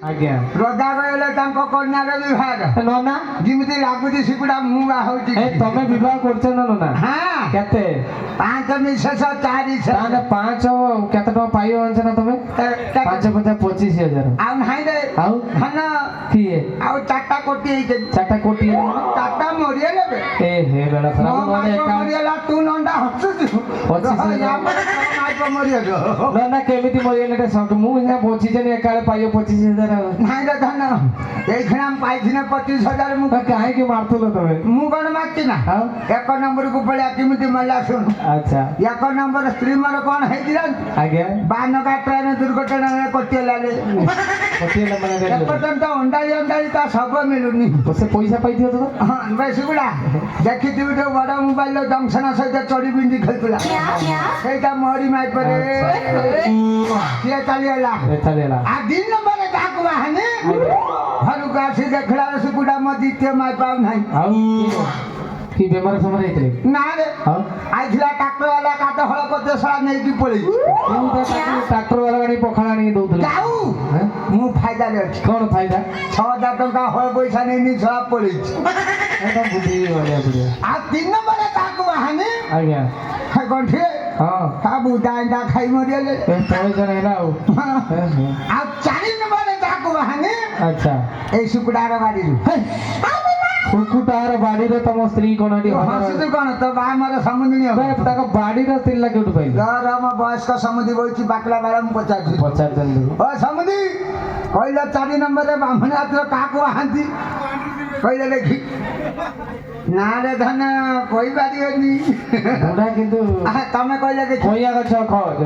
ଆଜ୍ଞା ରଦା କହିଲେ ତାଙ୍କ କନ୍ୟାର ବିଭାଗ ନନା ଯେମିତି ଲାଗୁଛି ସେଗୁଡା ମୁଁ ବାହାଉଛି ତମେ ବିବାହ କରୁଛ ନା ନନା ହଁ କେତେ 5 ମିଶେଷ 4 ତାହେଲେ 5 କେତେ ଟଙ୍କା ପାଇବ ଜାଣିଛ ନା ତମେ 5 5 25,000 ଆଉ ନାହିଁ ରେ ଆଉ ଧନ କିଏ ଆଉ 4ଟା କୋଟି ହେଇଛି 4ଟା କୋଟି 4ଟା ମରିଗଲେ ବେ ଏ ହେ ବେଳ ଖରାପ ମୋ ନହେଲେ ମାଇପ ମରିଗଲା ତୁ ନଣ୍ଡା ହସୁଛୁ 25,000 ମରିଗଲ ନନା କେମିତି ମରିଗଲେ ମୁଁ ସିନା ବଞ୍ଚିଛନି ଏକାଳେ ପାଇବ 25,000 ନାଇଁ ରେ ଧନ ଏଇଖିଣା ମୁଁ ପାଇଥିନେ 25,000 ମୁଁ କାହିଁକି ମାରୁଥିଲ ତମେ ମୁଁ କଣ ମାରିଛି ନା ଆଉ 1 ନମ୍ବରକୁ ପଳେଆ କେମିତି ମଲା ଶୁଣୁ ଆଚ୍ଛା 1 ନମ୍ବର ସ୍ତ୍ରୀ ମୋର କଣ ହେଇଥିଲା ଆଜ୍ଞା ବାନକା ଟ୍ରେନ ଦୁର୍ଘଟଣାରେ କଟିଗଲାରେ ଏପର୍ଯ୍ୟନ୍ତ ଅଣ୍ଡାଳି ତା ଶବ ମିଳୁନି ସେ ପଇସା ପାଇଥିବ ତ ହଁ ବେଶ ଗୁଡା ଦେଖିଥିବି ଯୋଉ ବଡ ମୋବାଇଲ ଜଂସନ ସହିତ ଚଢି ପିନ୍ଧି ଖେଳୁଥିଲା ସେଇଟା ମୋରି ମାଇପରେ ସିଏ ଚାଲିଗଲା ଆଉ 2 ନମ୍ବରରେ ଯାହାକୁ ବାହାନି ଘରକୁ ଆସି ଦେଖିଲା ସେଗୁଡା ମୋ ଦ୍ୱିତୀୟ ମାଇ ପାଉ ନାହିଁ ଆଉ କି ବେମାର ସମୟ ହେଇଥିଲେ ନା ରେ ଆଇଥିଲା ଟ୍ରାକ୍ଟର ବାଲା କାଠ ହଳ କରିତେ ଶଳା ନେଇକି ପଳେଇଛି ଟ୍ରାକ୍ଟର ବାଲା ଗାଡି ପଖାଳ ଆଣିକି ଦଉଥିଲେ ଯାଉ ମୁଁ ଫାଇଦାରେ ଅଛି କଣ ଫାଇଦା 6,000 ଟଙ୍କା ହଳ ପଇସା ନେଇନି ଶଳା ପଳେଇଛି ବୁଝିକି ରହିବାକୁ ପଡିବ ଆଉ 3 ନମ୍ବରରେ ତାକୁ ବାହାନି ଆଜ୍ଞା ଗଣ୍ଠିଏ ହଁ ବୁଦା ଏଣ୍ଡା ଖାଇ ମରିଗଲେ ପଇସା ହେଲା ଆଉ ଆଉ 4 ନମ୍ବରରେ ତାକୁ ବାହାନି ଆଚ୍ଛା ଏଇ ଶୁକୁଡାର ବାଡିରୁ କୁକୁଟାର ବାଡିରେ ତମ ସ୍ତ୍ରୀ କଣ ହସୁଛୁ କଣ ତ ବାହାମର ସମୁଦିନୀ ତାଙ୍କ ବାଡିର ଥିଲା କେଉଁଠୁ ପାଇଲି ମୋ ବୟସ୍କ ସମୁଦି ବଇଛି ବାକଲା ବାଳ ମୁଁ ପଚାରୁଛି ଓ ସମୁଦି କହିଲେ 4 ନମ୍ବରରେ ବ୍ରାହ୍ମଣ ହାତର କାହାକୁ ବାହାନ୍ତି କହିଲେ ଦେଖି ନା ରେ ଧନ କହିପାରିବନି କିନ୍ତୁ ତମେ କହିଲେ ଦେଖି କଇଁଆ ଗଛ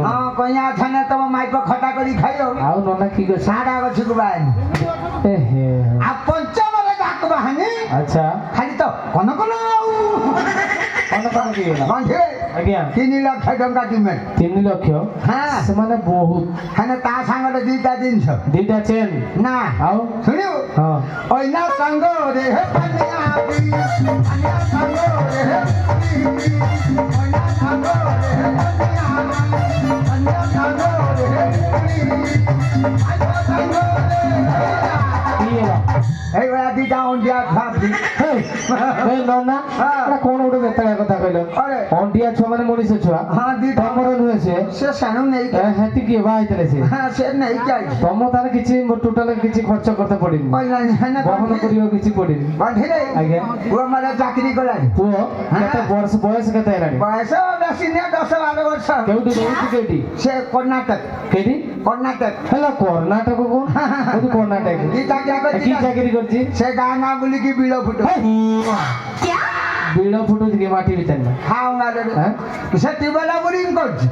ହଁ କଇଁଆ ଗଛ ନା ତମ ମାଇପ ଖଟା କରି ଖାଇବ ଆଉ ନନା କି ଗଛ ସାଡା ଗଛକୁ ବାହାନି ଆଉ 5 ନମ୍ବରରେ କାହାକୁ ବାହାନି ଆଚ୍ଛା ଖାଲି ତ କନ କନ ଆଜ୍ଞା 3 ଲକ୍ଷ ଟଙ୍କା ଡିମାଣ୍ଡ 3 ଲକ୍ଷ ସେମାନେ ବହୁତ ତା ସାଙ୍ଗରେ 2ଟା ଜିନିଷ 2ଟା ଚେନ୍ ନା ଆଉ ଶୁଣିବୁ ଅଇନା ସାଙ୍ଗରେ ହେ ପାନିଆ ଅଇନା ସାଙ୍ଗରେ ହେ ଅଇନା ସାଙ୍ଗରେ ହେ ପାନିଆ ସାଙ୍ଗରେ ହେ এইভଳିଆ 2ଟା ଅଣ୍ଡିଆ ଭାବି ନନା କଣ ଗୋଟେ ବେତାଳିଆ କଥା କହିଲ ଅଣ୍ଡିଆ ଛୁଆ ମାନେ ମଣିଷ ଛୁଆ ତମର ନୁହେଁ ସେ ସାଣୁ ନେଇକି ହେତି କିଏ ବାହା ହେଇଥିଲେ ସେ ନେଇକି ଆଇଛି ତମ ତାର କିଛି ଟୋଟାଲ କିଛି ଖର୍ଚ୍ଚ କରତେ ପଡିନି ବହନ କରିବାକୁ କିଛି ପଡିନି ଆଜ୍ଞା ପୁଅ ମାନେ ଚାକିରି କଲାଣି ପୁଅ କେତେ ବୟସ କେତେ ହେଲାଣି ବୟସ ବେଶୀ ନୁହେଁ 10-12 ବର୍ଷ କେଉଁଠି ରହୁଛି କେଉଁଠି ସେ କର୍ଣ୍ଣାଟକ କେଉଁଠି କର୍ଣ୍ଣାଟକ ହେଲା କର୍ଣ୍ଣାଟକ କୋଉ କର୍ଣ୍ଣାଟକ କି ଚାକିରି କରିଛି ସେ ଗାଁ ଗାଁ ବୁଲିକି ବିଳ ଫୁଟ ବିଳ ଫୁଟୁଛି କି ମାଟି ଭିତରେ ସେ ଟ୍ୟୁବୱେଲ ବୋରିଂ କରୁଛି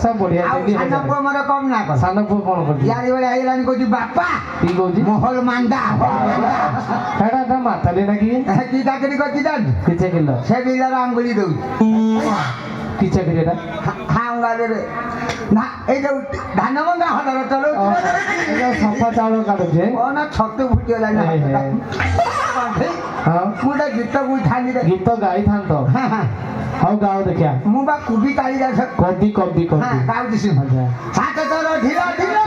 ସବୁ ବଢିଆ ସାନ ପୁଅ ମୋର କମ ନା ସାନ ପୁଅ କଣ କରୁଛି ୟାରି ଭଳିଆ ହେଇଗଲାଣି କହୁଛି ବାପା କି କହୁଛି ମହଲ ମାଣ୍ଡା ସେଟା ମାତାଲି ନା କି ଚାକିରି କରିଛି ଜାଣିଛୁ କି ଚାକିରି ସେ ବିଲର ଆଙ୍ଗୁଳି ଦଉଛି କି ଚାକିରି ଏଟା ନା ଏଇ ଯୋଉ ଧାନ ବଙ୍ଗା ହଲର ଚଲଉଛି ସଫା ଚାଉଳ କାଟୁଛେ ନା ଛତୁ ଫୁଟିଗଲାଣି ମୁଁ ଗୋଟେ ଗୀତ ବୁଝାନି ଗୀତ ଗାଇଥାନ୍ତ ହଉ ଗାଓ ଦେଖିଆ ମୁଁ ବା କୁବି କାଳିଦାସ କବି ଗାଉଛି ସାତ ତୋର ଢିଲ ଢିଲ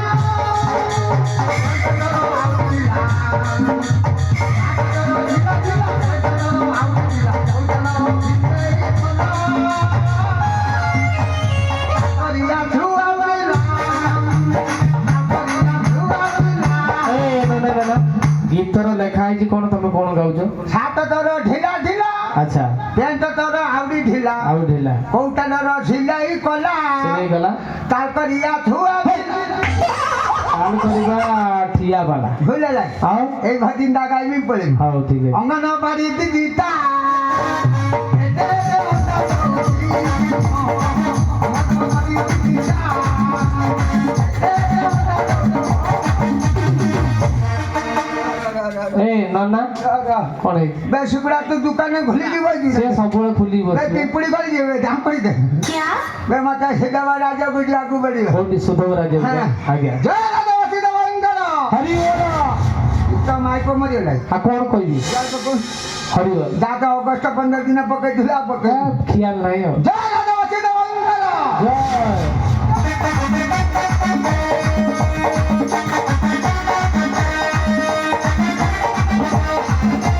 ଗୀତର ଲେଖା ହେଇଛି କଣ ତମେ କଣ ଗାଉଛ ସାତ ତୋର ଢିଲା ଢିଲା ଆଚ୍ଛା ପେଣ୍ଟ ତୋର ଆଉଡି ଢିଲା କୋଉଟା ତୋର ସିଲେଇ କଲା ତାର କରିଆ ଛୁଆ କରିବା ଠିଆ ବାଲା ବୁଝିଲା ଆଉ ଏଇ ଭଜିନ୍ଦା ଗାଇବି ପଳେଇବି ହଉ ଠିକ ଅଛି ଅଙ୍ଗନବାଡି ଦିଦିଟା ନନା କଣ ବେଶୁକୁଡା ତୁ ଦୋକାନ ଖୋଲିକି ବଇଛୁ ସେ ସବୁବେଳେ ଖୋଲି ବସି ପିମ୍ପୁଡି କରିଯିବେ ଦାମ କରିଦେ ମତେ ସିଦ୍ଧବ ରାଜ ବୁଝିବାକୁ ପଡିବ କୋଉଠି ସୁଧବ ରାଜ ଆଜ୍ଞା ଜୟ ରାଜ ସିଦ୍ଧବ ହରି ତ ମାଇପ ମରିଗଲା ଆଉ କଣ କହିବି ହରିବ ଯାହା ତ ଅଗଷ୍ଟ 15 ଦିନ ପକେଇଥିଲା ପକେଇ ଖିଆଲ ନାହିଁ ଆଉ ଜୟ ରାଜ ସିଦ୍ଧବ ଜୟ